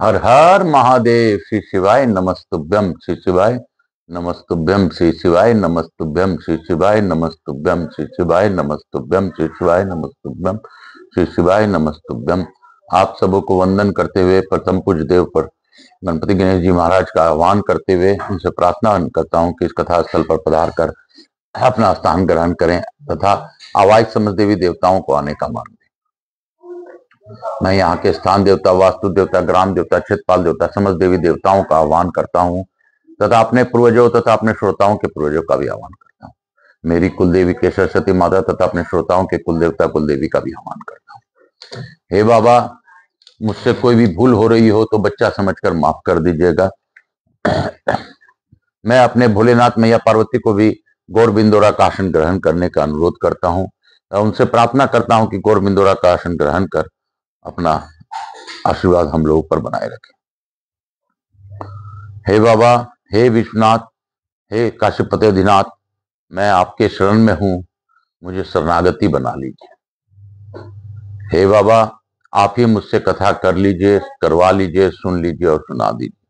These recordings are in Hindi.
हर हर महादेव। श्री शिवाय नमस्तुभ्यम। श्री शिवाय नमस्तुभ्यम। श्री शिवाय नमस्तुभ्यम। श्री शिवाय नमस्तुभ्यम। श्री शिवाय नमस्तुभ्यम। श्री शिवाय नमस्तुभ्यम। श्री शिवाय नमस्तुभ्यम। आप सबों को वंदन करते हुए प्रथम पूज्य देव पर गणपति गणेश जी महाराज का आह्वान करते हुए उनसे प्रार्थना करता हूँ कि इस कथा स्थल पर पधार कर अपना स्थान ग्रहण करें तथा आवाज समझ देवी देवताओं को आने का मान दें। मैं यहाँ के स्थान देवता, वास्तु देवता, ग्राम देवता, क्षेत्रपाल देवता, समस्त देवी देवताओं का आह्वान करता हूँ तथा अपने पूर्वजों तथा अपने श्रोताओं के पूर्वजों का भी आह्वान करता हूँ। मेरी कुल देवी के सरस्वती माता तथा अपने श्रोताओं के कुल देवता कुल देवी का भी आह्वान करता हूँ। हे बाबा, मुझसे कोई भी भूल हो रही हो तो बच्चा समझकर माफ कर दीजिएगा। मैं अपने भोलेनाथ मैया पार्वती को भी गौर बिंदोरा का आसन ग्रहण करने का अनुरोध करता हूँ और उनसे प्रार्थना करता हूँ कि गौर बिंदोरा का आसन ग्रहण कर अपना आशीर्वाद हम लोगों पर बनाए रखें। हे बाबा, हे विश्वनाथ, हे काशीपति अधिनाथ, मैं आपके शरण में हूं, मुझे शरणागति बना लीजिए। हे बाबा, आप ही मुझसे कथा कर लीजिए, करवा लीजिए, सुन लीजिए और सुना दीजिए।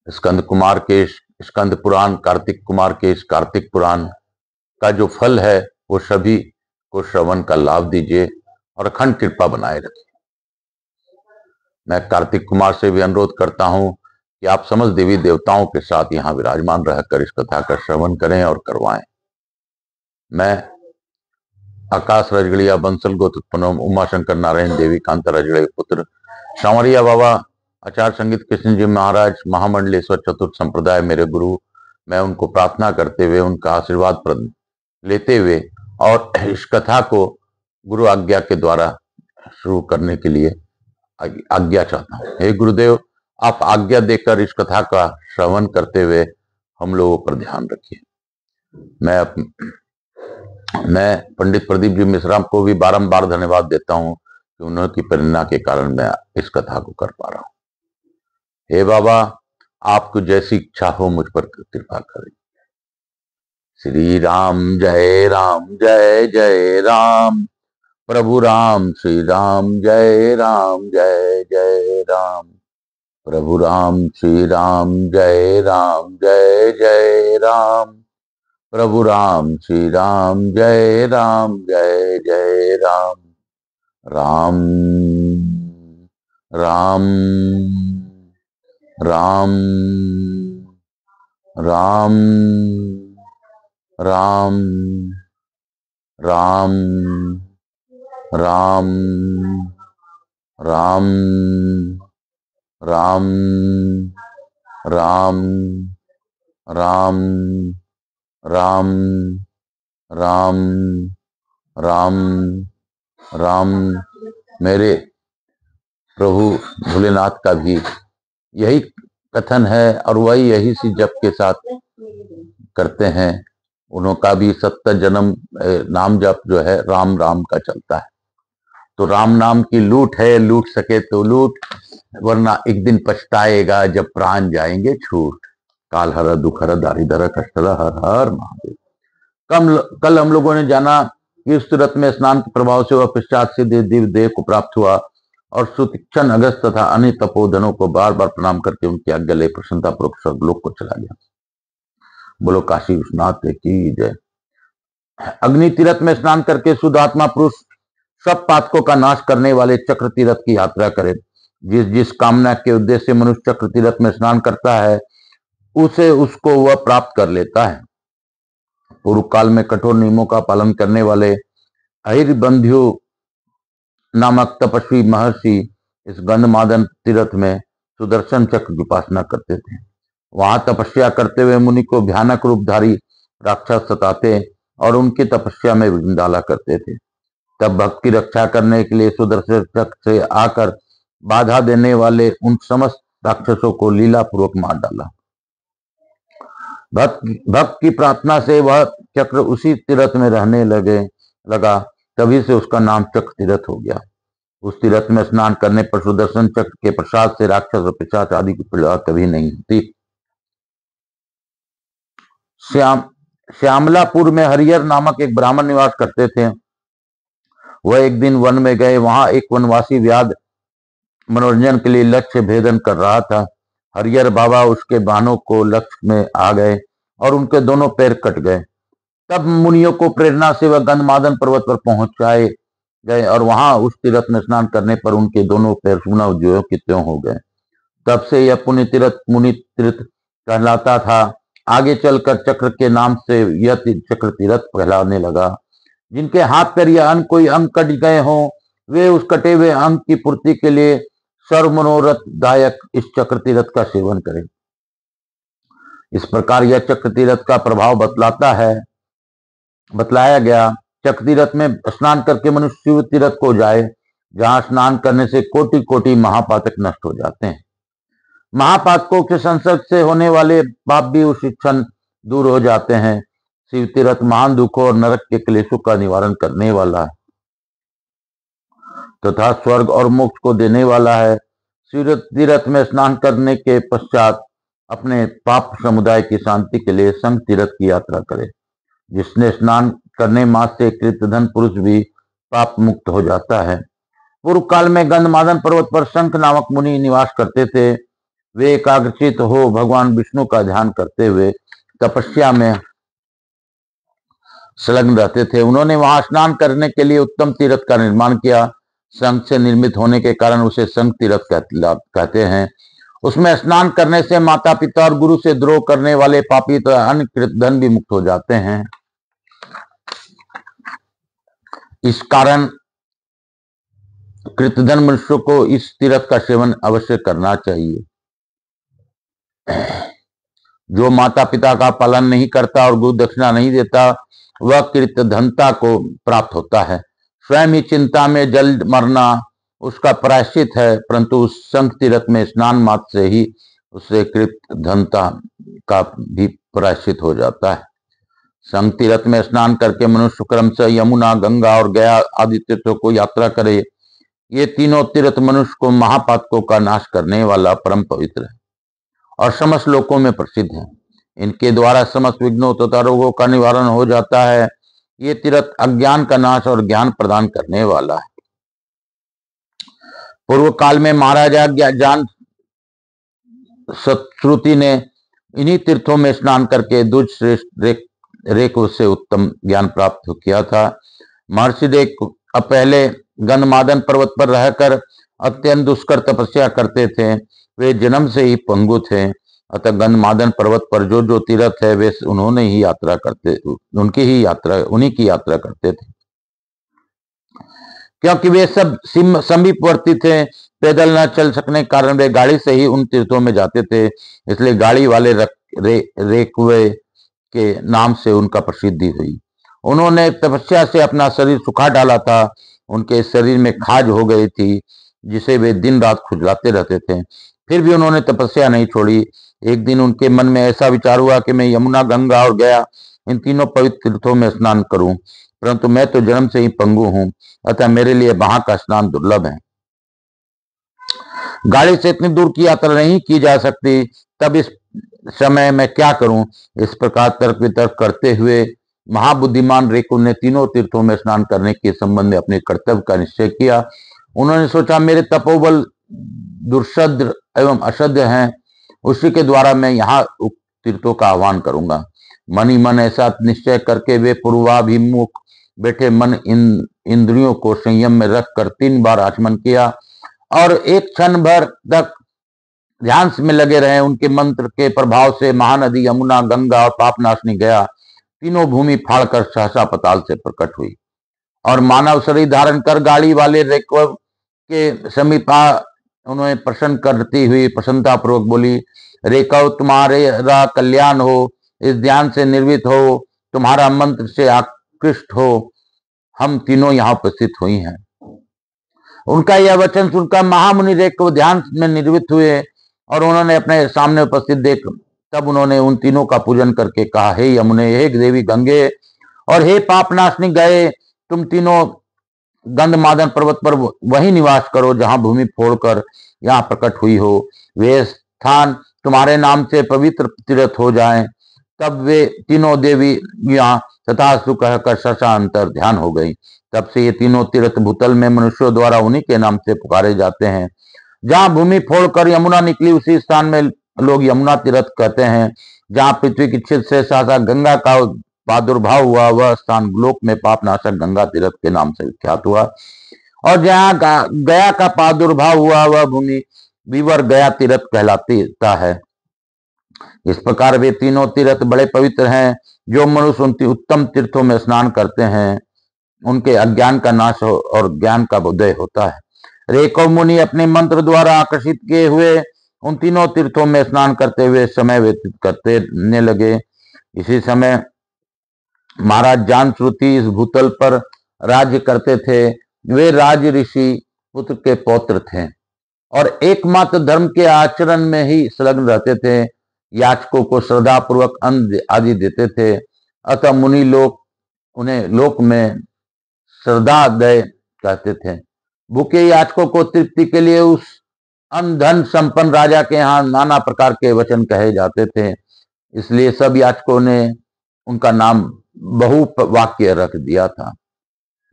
स्कंद कुमार के स्कंद पुराण, कार्तिक कुमार के इस कार्तिक पुराण का जो फल है वो सभी को श्रवण का लाभ दीजिए और अखंड कृपा बनाए रखिए। मैं कार्तिक कुमार से भी अनुरोध करता हूं कि आप समस्त देवी देवताओं के साथ यहाँ विराजमान रहकर इस कथा का श्रवण करें और करवाएं। मैं आकाश रजगड़िया बंसल गोत्र उमा शंकर नारायण देवी कांता रजगड़े पुत्र सांवरिया बाबा आचार्य संगीत कृष्ण जी महाराज महामंडलेश्वर चतुर्थ संप्रदाय मेरे गुरु, मैं उनको प्रार्थना करते हुए उनका आशीर्वाद लेते हुए और इस कथा को गुरु आज्ञा के द्वारा शुरू करने के लिए आज्ञा चाहता हूँ। हे गुरुदेव, आप आज्ञा देकर इस कथा का श्रवण करते हुए हम लोगों पर ध्यान रखिए। मैं पंडित प्रदीप जी मिश्रा को भी बारंबार धन्यवाद देता हूँ कि उन्होंने प्रेरणा के कारण मैं इस कथा को कर पा रहा हूँ। हे बाबा, आपको जैसी इच्छा हो मुझ पर कृपा करें। श्री राम जय राम जय जय राम, प्रभु राम श्री राम जय जय राम, प्रभु राम श्री राम जय जय राम, प्रभु राम श्री राम जय जय राम। राम राम राम राम राम राम राम राम राम राम राम राम राम राम राम। मेरे प्रभु भोलेनाथ का भी यही कथन है और वही यही सी जप के साथ करते हैं। उनका भी 7 जन्म नाम जप जो है राम राम का चलता है। तो राम नाम की लूट है, लूट सके तो लूट, वरना एक दिन पछताएगा जब प्राण जाएंगे छूट। काल हर दुख हर दारिद्र कष्ट हर हर महादेव। कल हम लोगों ने जाना कि उस तुरंत में स्नान के प्रभाव से वह पश्चात से दिव्य देह को प्राप्त हुआ और सुतीक्षण अगस्त तथा अन्य तपोधनों को बार बार प्रणाम करके उनकी आज्ञा ले प्रसन्नता पूर्वक स्वर्गलोक को चला गया। बोलो काशी विश्वनाथ की जय। अग्नि तीर्थ में स्नान करके शुद्ध आत्मा पुरुष सब पातकों का नाश करने वाले चक्र तीर्थ की यात्रा करे। जिस जिस कामना के उद्देश्य से मनुष्य चक्र तीर्थ में स्नान करता है उसको वह प्राप्त कर लेता है। पूर्व काल में कठोर नियमों का पालन करने वाले अहिरबंध्यो नामक तपस्वी महर्षि इस गंधमादन तीर्थ में सुदर्शन चक्र की उपासना करते थे। वहां तपस्या करते हुए मुनि को भयानक रूपधारी राक्षस सताते और उनकी तपस्या में विघ्न डाला करते थे। तब भक्त की रक्षा करने के लिए सुदर्शन चक्र से आकर बाधा देने वाले उन समस्त राक्षसों को लीला पूर्वक मार डाला। भक्त की प्रार्थना से वह चक्र उसी तीर्थ में रहने लगा। तभी से उसका नाम चक्र तीर्थ हो गया। उस तीर्थ में स्नान करने पर सुदर्शन चक्र के प्रसाद से राक्षस और पिशाच आदि की पीड़ा कभी नहीं होती। श्यामलापुर में हरिहर नामक एक ब्राह्मण निवास करते थे। वह एक दिन वन में गए। वहां एक वनवासी व्याध मनोरंजन के लिए लक्ष्य भेदन कर रहा था। हरिहर बाबा उसके बाणों को लक्ष्य में आ गए और उनके दोनों पैर कट गए। तब मुनियों को प्रेरणा से वह गंधमादन पर्वत पर पहुंचाए गए और वहां उस तीर्थ में स्नान करने पर उनके दोनों पैर पुनः ज्यों की त्यों हो गए। तब से यह पुण्य तीर्थ मुनि तीर्थ कहलाता था। आगे चलकर चक्र के नाम से यह चक्र तीर्थ कहलाने लगा। जिनके हाथ पैर या अन्य कोई अंग कट गए हों, वे उस कटे हुए अंग की पूर्ति के लिए सर्व मनोरथ दायक इस चक्र तीर्थ का सेवन करें। इस प्रकार यह चक्र तीर्थ का प्रभाव बतलाया गया। चक्र तीर्थ में स्नान करके मनुष्य शिव तीर्थ को जाए, जहां स्नान करने से कोटि कोटि महापातक नष्ट हो जाते हैं। महापातकों के संसर्ग से होने वाले पाप भी उस क्षण दूर हो जाते हैं। शिव तीर्थ महान दुखों और नरक के क्लेशों का निवारण करने वाला है तथा स्वर्ग और मोक्ष को देने वाला है। शिव तीर्थ में स्नान करने के पश्चात अपने पाप समुदाय की शांति के लिए संघ तीर्थ की यात्रा करे। जिसने स्नान करने मात्र से कृतधन पुरुष भी पाप मुक्त हो जाता है। पूर्व काल में गंधमादन पर्वत पर शंख नामक मुनि निवास करते थे। वे एकाग्रचित हो भगवान विष्णु का ध्यान करते हुए तपस्या में संलग्न रहते थे। उन्होंने वहां स्नान करने के लिए उत्तम तीर्थ का निर्माण किया। शंख से निर्मित होने के कारण उसे शंख तीर्थ कहते हैं। उसमें स्नान करने से माता पिता और गुरु से द्रोह करने वाले पापी तो अन्य कृतधन भी मुक्त हो जाते हैं। इस कारण कृतधन मनुष्यों को इस तीर्थ का सेवन अवश्य करना चाहिए। जो माता पिता का पालन नहीं करता और गुरु दक्षिणा नहीं देता, वह कृतधनता को प्राप्त होता है। स्वयं ही चिंता में जल मरना उसका प्रायश्चित है, परंतु उस शंख तीर्थ में स्नान मात्र से ही उससे कृतधनता का भी प्रायश्चित हो जाता है। शंख तीर्थ में स्नान करके मनुष्य क्रमशः यमुना, गंगा और गया आदि तीर्थों को यात्रा करे। ये तीनों तीर्थ मनुष्य को महापातकों का नाश करने वाला परम पवित्र है और समस्त लोकों में प्रसिद्ध है। इनके द्वारा समस्त विघ्नों तथा रोगों का निवारण हो जाता है। ये तीर्थ अज्ञान का नाश और ज्ञान प्रदान करने वाला है। पूर्व काल में महाराजा जान श्रुति ने इन्हीं तीर्थों में स्नान करके दुष्ट रेक से उत्तम ज्ञान प्राप्त किया था। महर्षि रेक अब पहले गंधमादन पर्वत पर रहकर अत्यंत दुष्कर तपस्या करते थे। वे जन्म से ही पंगु थे, अतः गंधमादन पर्वत पर जो जो तीर्थ है वे उन्हीं की यात्रा करते थे। क्योंकि वे सब समीपवर्ती थे, पैदल न चल सकने कारण वे गाड़ी से ही उन तीर्थों में जाते थे। इसलिए गाड़ी वाले रेकवे के नाम से उनका प्रसिद्धि हुई। उन्होंने तपस्या से अपना शरीर सुखा डाला था। उनके शरीर में खाज हो गई थी, जिसे वे दिन रात खुजलाते रहते थे। फिर भी उन्होंने तपस्या नहीं छोड़ी। एक दिन उनके मन में ऐसा विचार हुआ कि मैं यमुना, गंगा और गया इन तीनों पवित्र तीर्थों में स्नान करूं, परंतु मैं तो जन्म से ही पंगु हूं, अतः मेरे लिए वहां का स्नान दुर्लभ है। गाड़ी से इतनी दूर की यात्रा नहीं की जा सकती, तब इस समय मैं क्या करूं? इस प्रकार तर्क वितर्क करते हुए महाबुद्धिमान रेकु ने तीनों तीर्थों में स्नान करने के संबंध में अपने कर्तव्य का निश्चय किया। उन्होंने सोचा, मेरे तपोबल दुर्शद्र एवं अशद्र हैं, उसी के द्वारा मैं यहाँ तीर्थों का आह्वान करूंगा। मन ही मन ऐसा निश्चय करके वे पूर्वाभिमुख बैठे मन इंद्रियों को संयम में रखकर 3 बार आचमन किया और एक क्षण भर तक ध्यान में लगे रहे। उनके मंत्र के प्रभाव से महानदी यमुना, गंगा और पापनाशनी गया तीनों भूमि फाड़कर सहसा पताल से प्रकट हुई और मानव शरीर धारण कर गाड़ी वाले रेकव के समीप उन्हें प्रसन्न करती हुई प्रसन्नता पूर्वक बोली, रेकव तुम्हारा कल्याण हो, इस ध्यान से निर्वित हो, तुम्हारा मंत्र से आकृष्ट हो, हम तीनों यहाँ उपस्थित हुई हैं। उनका यह वचन सुनकर महामुनि रेकव ध्यान में निर्वित हुए और उन्होंने अपने सामने उपस्थित देख तब उन्होंने उन तीनों का पूजन करके कहा, हे यमुने, हे देवी गंगे और हे पापनाशनी गए, तुम तीनों गंधमादन पर्वत पर वही निवास करो जहां भूमि फोड़कर यहाँ प्रकट हुई हो। वे स्थान तुम्हारे नाम से पवित्र तीर्थ हो जाएं। तब वे तीनों देवी यहाँ तथास्तु कहकर सशांतर ध्यान हो गई। तब से ये तीनों तीर्थ भूतल में मनुष्यों द्वारा उन्हीं के नाम से पुकारे जाते हैं। जहां भूमि फोड़कर यमुना निकली उसी स्थान में लोग यमुना तीर्थ कहते हैं। जहां पृथ्वी की छिद से साक्षात गंगा का प्रादुर्भाव हुआ वह स्थान लोक में पापनाशक गंगा तीर्थ के नाम से विख्यात हुआ। और जहां गया का प्रादुर्भाव हुआ वह भूमि विवर गया तीर्थ कहलाता है। इस प्रकार वे तीनों तीर्थ बड़े पवित्र हैं। जो मनुष्य उन उत्तम तीर्थों में स्नान करते हैं उनके अज्ञान का नाश और ज्ञान का उदय होता है। रेकव मुनि अपने मंत्र द्वारा आकर्षित किए हुए उन तीनों तीर्थों में स्नान करते हुए समय व्यतीत करने लगे। इसी समय महाराज जानश्रुति इस भूतल पर राज्य करते थे। वे राज ऋषि पुत्र के पौत्र थे और एकमात्र धर्म के आचरण में ही संलग्न रहते थे। याचकों को श्रद्धा पूर्वक अन्न आदि देते थे। अतः मुनि लोग उन्हें लोक में श्रद्धादय कहते थे। भूखे याचकों को तृप्ति के लिए उस अन्न धन संपन्न राजा के यहाँ नाना प्रकार के वचन कहे जाते थे। इसलिए सब याचकों ने उनका नाम बहुवाक्य रख दिया था।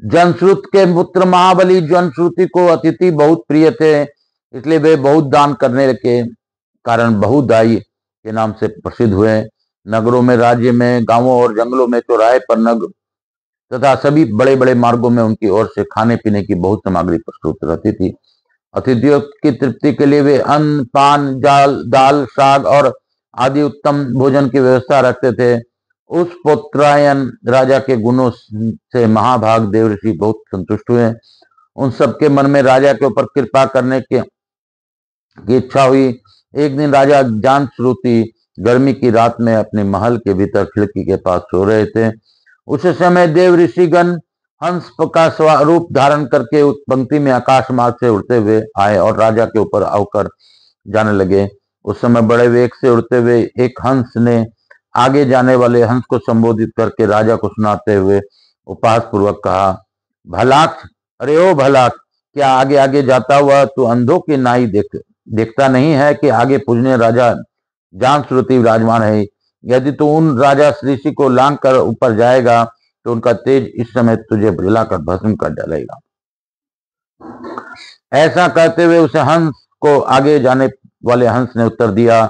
जनश्रुत के पुत्र महाबली जनश्रुति को अतिथि बहुत प्रिय थे। इसलिए वे बहुत दान करने के कारण बहुदायी के नाम से प्रसिद्ध हुए। नगरों में, राज्य में, गांवों और जंगलों में, चौराहे पर, नगर तथा सभी बड़े बड़े मार्गों में उनकी ओर से खाने पीने की बहुत सामग्री प्रस्तुत रहती थी। अतिथियों की तृप्ति के लिए वे अन्न, पान, दाल, साग और आदि उत्तम भोजन की व्यवस्था रखते थे। उस पौत्रायन राजा के गुणों से महाभाग देव ऋषि बहुत संतुष्ट हुए। उन सबके मन में राजा के ऊपर कृपा करने की इच्छा हुई। एक दिन राजा जानश्रुति गर्मी की रात में अपने महल के भीतर खिड़की के पास सो रहे थे। उस समय देव ऋषिगण हंस का स्वरूप धारण करके उस पंक्ति में आकाश मार्ग से उड़ते हुए आए और राजा के ऊपर आकर जाने लगे। उस समय बड़े वेग से उड़ते हुए एक हंस ने आगे जाने वाले हंस को संबोधित करके राजा को सुनाते हुए उपहास पूर्वक कहा, भलाक, अरे ओ भलाक, क्या आगे आगे जाता हुआ तू अंधों की नाई देखता नहीं है कि आगे पूजने राजा जानश्रुति विराजमान है। यदि तू उन राजा ऋषि को लांग कर ऊपर जाएगा तो उनका तेज इस समय तुझे जलाकर भस्म कर डालेगा। ऐसा कहते हुए उसे हंस को आगे जाने वाले हंस ने उत्तर दिया,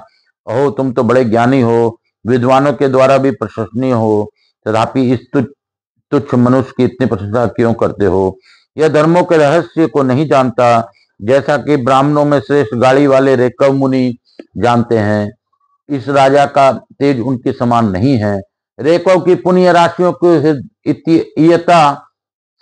ओह तुम तो बड़े ज्ञानी हो, विद्वानों के द्वारा भी प्रशंसनीय हो, तथापि इस तुच्छ मनुष्य की इतनी प्रशंसा क्यों करते हो? यह धर्मों के रहस्य को नहीं जानता, जैसा कि ब्राह्मणों में श्रेष्ठ गाड़ी वाले रेकव मुनि जानते हैं। इस राजा का तेज उनके समान नहीं है। रेकव की पुण्य राशियों की इयता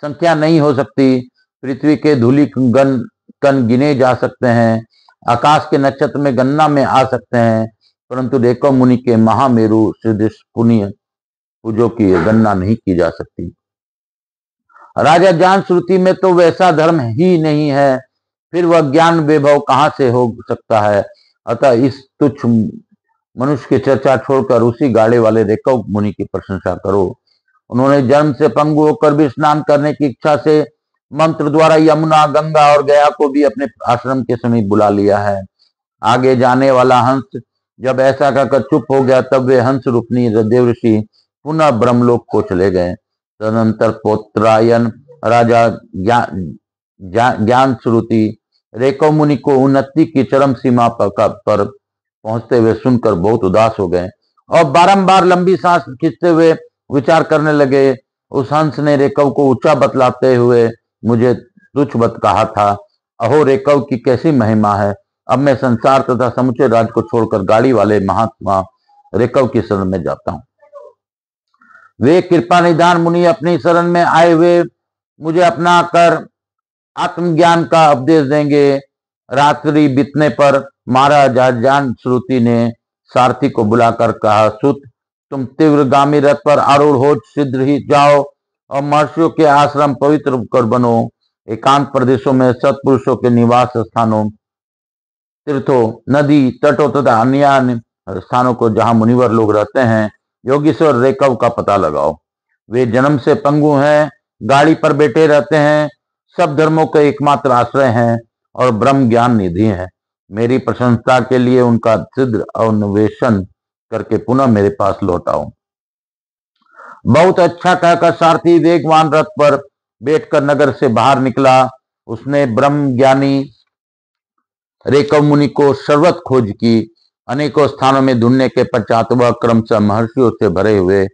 संख्या नहीं हो सकती। पृथ्वी के धूलि कण गिने जा सकते हैं, आकाश के नक्षत्र में गणना में आ सकते हैं, परंतु रेकव मुनि के महामेरु सदृश पुण्य पूजों की गणना नहीं की जा सकती। राजा जानश्रुति में तो वैसा धर्म ही नहीं है, फिर वह ज्ञान वैभव कहाँ से हो सकता है? अतः इस तुच्छ मनुष्य की चर्चा छोड़कर उसी गाड़े वाले रेकव मुनि की प्रशंसा करो। उन्होंने जन्म से पंगु होकर भी स्नान करने की इच्छा से मंत्र द्वारा यमुना, गंगा और गया को भी अपने आश्रम के समीप बुला लिया है। आगे जाने वाला हंस जब ऐसा कहकर चुप हो गया तब वे हंस रूपनी देव ऋषि पुनः ब्रह्मलोक को चले गए। तदनंतर पौत्रायन राजा ज्ञानश्रुति रेकव मुनि को उन्नति की चरम सीमा पर पहुंचते हुए सुनकर बहुत उदास हो गए और बारंबार लंबी सांस खींचते हुए विचार करने लगे। उस हंस ने रेकव को ऊंचा बतलाते हुए मुझे तुच्छ बत कहा था। अहो रेकव की कैसी महिमा है! अब मैं संसार तथा समुचे राज को छोड़कर गाड़ी वाले महात्मा रेकव की शरण में जाता हूँ। वे कृपा निधान मुनि अपनी शरण में आए हुए मुझे अपना कर आत्मज्ञान का उपदेश देंगे। रात्रि बीतने पर महाराज जानश्रुति ने सारथी को बुलाकर कहा, सुत, तुम तीव्रगामी रथ पर आरूढ़ हो शीघ्र ही जाओ और महर्षियों के आश्रम पवित्र कर बनो। एकांत प्रदेशों में सत्पुरुषों के निवास स्थानों, तीर्थों, नदी तटों तथा अन्य स्थानों को जहां मुनिवर लोग रहते हैं, योगीश्वर रेकव का पता लगाओ। वे जन्म से पंगु हैं, गाड़ी पर बैठे रहते हैं, सब धर्मों के एकमात्र आश्रय हैं और ब्रह्म ज्ञान निधि हैं। मेरी प्रशंसा के लिए उनका शीघ्र अन्वेषण करके पुनः मेरे पास लौटाओ। बहुत अच्छा कहकर सारथी वेगवान रथ पर बैठकर नगर से बाहर निकला। उसने ब्रह्म ज्ञानी रेकव मुनि को सर्वत्र खोज की। अनेकों स्थानों में ढूंढने के पश्चात वह क्रमशः महर्षियों से भरे हुए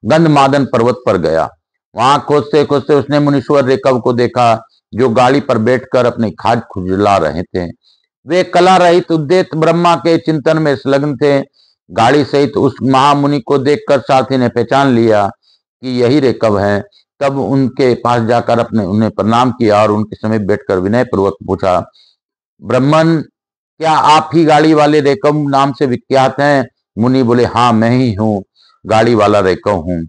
गंधमादन पर्वत पर गया। वहां खोजते खोजते उसने मुनीश्वर रेकव को देखा, जो गाड़ी पर बैठकर अपनी खाज खुजला रहे थे। वे कला रहित उद्यत ब्रह्मा के चिंतन में संलग्न थे। गाड़ी सहित उस महामुनि को देखकर साथी ने पहचान लिया कि यही रेकव हैं। तब उनके पास जाकर उन्हें प्रणाम किया और उनके समीप बैठकर विनय पूर्वक पूछा, ब्राह्मण, क्या आप ही गाड़ी वाले रेकव नाम से विख्यात हैं? मुनि बोले, हाँ, मैं ही हूँ, गाड़ी वाला रेकव हूँ।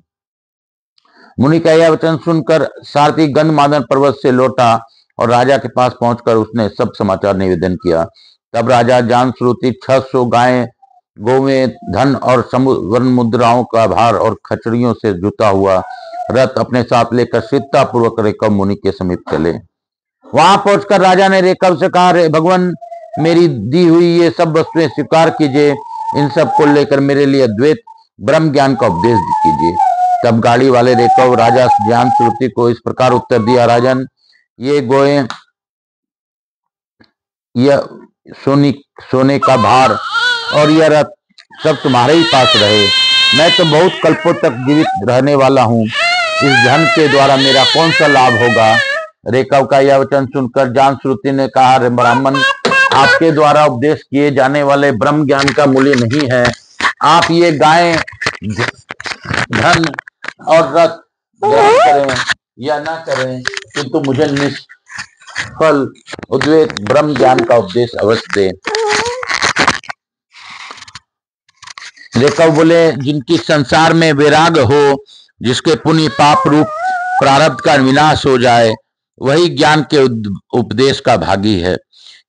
मुनि का यह वचन सुनकर सारथी गंधमादन पर्वत से लौटा और राजा के पास पहुंचकर उसने सब समाचार निवेदन किया। तब राजा जानश्रुति 600 गायें, गोवें, धन और वर्ण मुद्राओं का भार और खचड़ियों से जुटा हुआ रथ अपने साथ लेकर शीतता पूर्वक रेकव मुनि के समीप चले। वहां पहुंचकर राजा ने रेकव से कहा, भगवान, मेरी दी हुई ये सब वस्तुएं स्वीकार कीजिए। इन सब को लेकर मेरे लिए अद्वैत ब्रह्म ज्ञान का उपदेश कीजिए। तब गाड़ी वाले रेकव राजा जानश्रुति को इस प्रकार उत्तर दिया, राजन, ये गोएं, यह सोने का भार और यह रथ सब तुम्हारे ही पास रहे। मैं तो बहुत कल्पों तक जीवित रहने वाला हूँ। इस धन के द्वारा मेरा कौन सा लाभ होगा? रेकव का यह वचन सुनकर जानश्रुति ने कहा, ब्राह्मण, आपके द्वारा उपदेश किए जाने वाले ब्रह्म ज्ञान का मूल्य नहीं है। आप ये गायें, धन और रथ ग्रहण करें या न करें, किंतु मुझे निष्फल अद्वैत ब्रह्म ज्ञान का उपदेश अवश्य दें। रेकव बोले, जिनकी संसार में वैराग हो, जिसके पुण्य पाप रूप प्रारब्ध का विनाश हो जाए, वही ज्ञान के उपदेश का भागी है।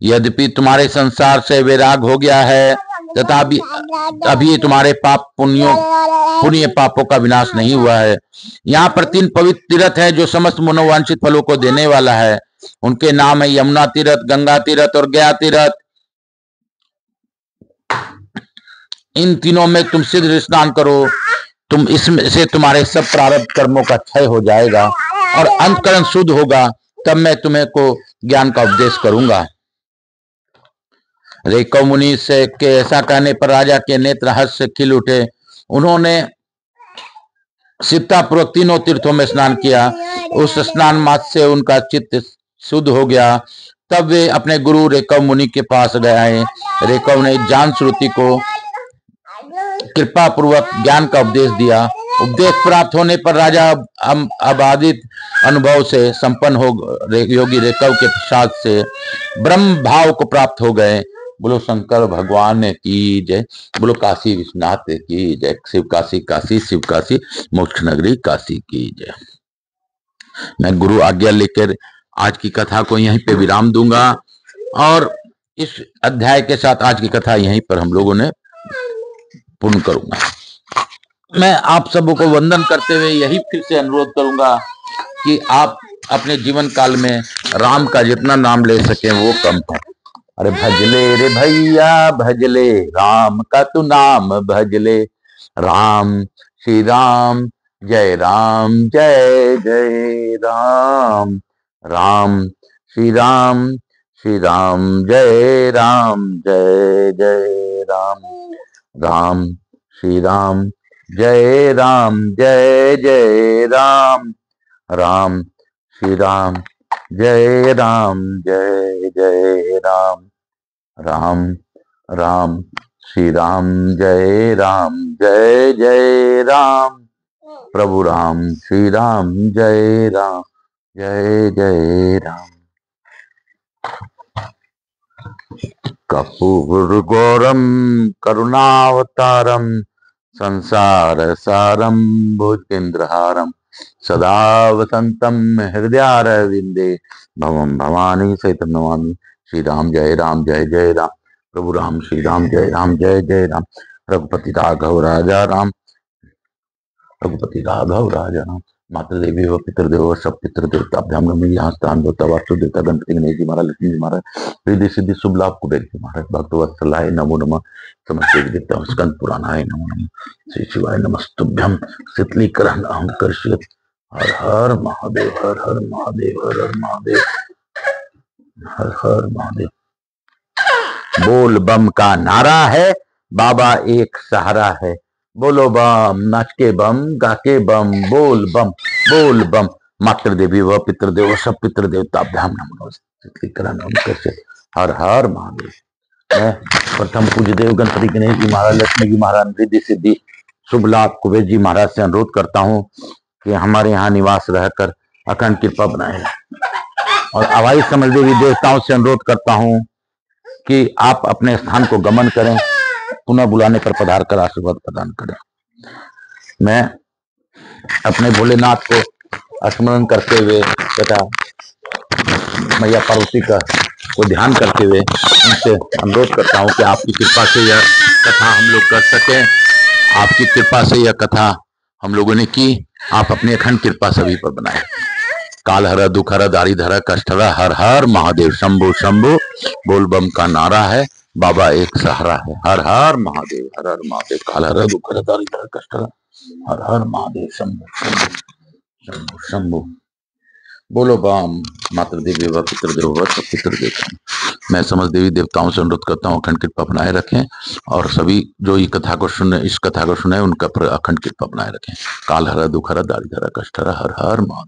यद्यपि तुम्हारे संसार से वैराग हो गया है, तथापि अभी तुम्हारे पाप पुण्य पापों का विनाश नहीं हुआ है। यहाँ पर 3 पवित्र तीर्थ हैं जो समस्त मनोवांछित फलों को देने वाला है। उनके नाम है यमुना तीर्थ, गंगा तीर्थ और गया तीर्थ। इन तीनों में तुम सिद्ध स्नान करो, तुम इसमें से तुम्हारे सब प्रारब्ध कर्मों का क्षय हो जाएगा और अंतकरण शुद्ध होगा। तब मैं तुम्हें को ज्ञान का उपदेश करूंगा। रेकव मुनि से के ऐसा कहने पर राजा के नेत्र हर्ष से खिल उठे। उन्होंने सिद्धापूर्वक तीनों तीर्थों में स्नान किया। उस स्नान मात्र से उनका चित्त शुद्ध हो गया। तब वे अपने गुरु रेकव मुनि के पास गए। रेकव ने जानश्रुति को कृपा पूर्वक ज्ञान का उपदेश दिया। उपदेश प्राप्त होने पर राजा अबाधित अनुभव से संपन्न हो योगी रेकव के प्रसाद से ब्रह्म भाव को प्राप्त हो गए। बोलो शंकर भगवान की जय, बोलो काशी विश्वनाथ की जय, शिव काशी काशी शिव काशी मोक्ष नगरी काशी की जय। मैं गुरु आज्ञा लेकर आज की कथा को यहीं पे विराम दूंगा और इस अध्याय के साथ आज की कथा यहीं पर हम लोगों ने पूर्ण करूंगा। मैं आप सबों को वंदन करते हुए यही फिर से अनुरोध करूंगा कि आप अपने जीवन काल में राम का जितना नाम ले सके वो कम है। अरे भजले रे भैया भजले, राम का तू नाम भजले। राम श्री राम जय राम जय जय राम। राम श्री राम जय राम जय जय राम। राम श्री राम जय जय राम। राम श्री राम जय जय राम। राम राम श्री राम जय जय राम। प्रभु राम श्री राम जय जय राम। कर्पूर गौरम करुणावतारम संसार सारम भुजगेन्द्रहारम सदा वसंतम हृदयारविंदे भवम भवानी सहितं नमामि। श्री राम जय जय राम। प्रभु राम श्री राम जय जय राम। रघुपति राघव राजा राम, रघुपति राघव राजा राम। माता देवी व पितृदेव सब पितृ देवताभ्याम नमः। यहाँ स्थान देवता वास्तु देवता गणपति गणेश जी महाराज, लक्ष्मी जी महाराज, रिद्धि सिद्धि शुभ लाभ कुबेर जी महाराज, भक्तवत्सलाय नमो नमः। समस्त विदितम स्कंद पुराणाय नमो नमः। श्री शिवाय नमस्तुभ्यम। शीतलीकरण अहं कर्षयत्। हर हर महादेव, हर हर महादेव, हर हर महादेव, हर हर महादेव। बोल बम का नारा है, बाबा एक सहारा है। बोलो बम, नाच के बम, गा के बम, बोल बम, बोल बम। मातृ देवी व पितृदेव सब पितृ देवताभ्याम नमो नमः। हर हर महादेव। मैं प्रथम पूज्य देव गणपति गणेश जी महाराज, लक्ष्मी जी महाराज, रिद्धि सिद्धि शुभ लाभ कुबेर जी महाराज से अनुरोध करता हूँ कि हमारे यहाँ निवास रहकर अखंड कृपा बनाए रखें। और आवाई समझ देवी देवताओं से अनुरोध करता हूँ कि आप अपने स्थान को गमन करें, पुनः बुलाने पर पधार कर आशीर्वाद प्रदान करें। मैं अपने भोलेनाथ को स्मरण करते हुए तथा मैया पार्वती का को ध्यान करते हुए उनसे अनुरोध करता हूँ कि आपकी कृपा से यह कथा हम लोग कर सकें। आपकी कृपा से यह कथा हम लोगों ने की। आप अपनी अखंड कृपा सभी पर बनाए। काल हरा, दुख हरा, दारिद हरा, कष्ट हरा, हर हर महादेव। शंभु शंभु बोल बम का नारा है, बाबा एक सहारा है। हर हर महादेव, हर हर महादेव। काल हरा, दुख हरा, दारिद हरा, कष्ट हरा, हर हर महादेव। शंभु शंभु शंभु शंभु बोलो बम। मातृ देवी व पितृदेव व सब पितृदेव। मैं समस्त देवी देवताओं से अनुरोध करता हूँ अखंड कृपा बनाए रखें, और सभी जो ये कथा को सुने, इस कथा को सुने, उनका अखंड कृपा बनाए रखें। काल हरा, दुख हरा, दारिद हरा, कष्ट हरा, हर हर महादेव।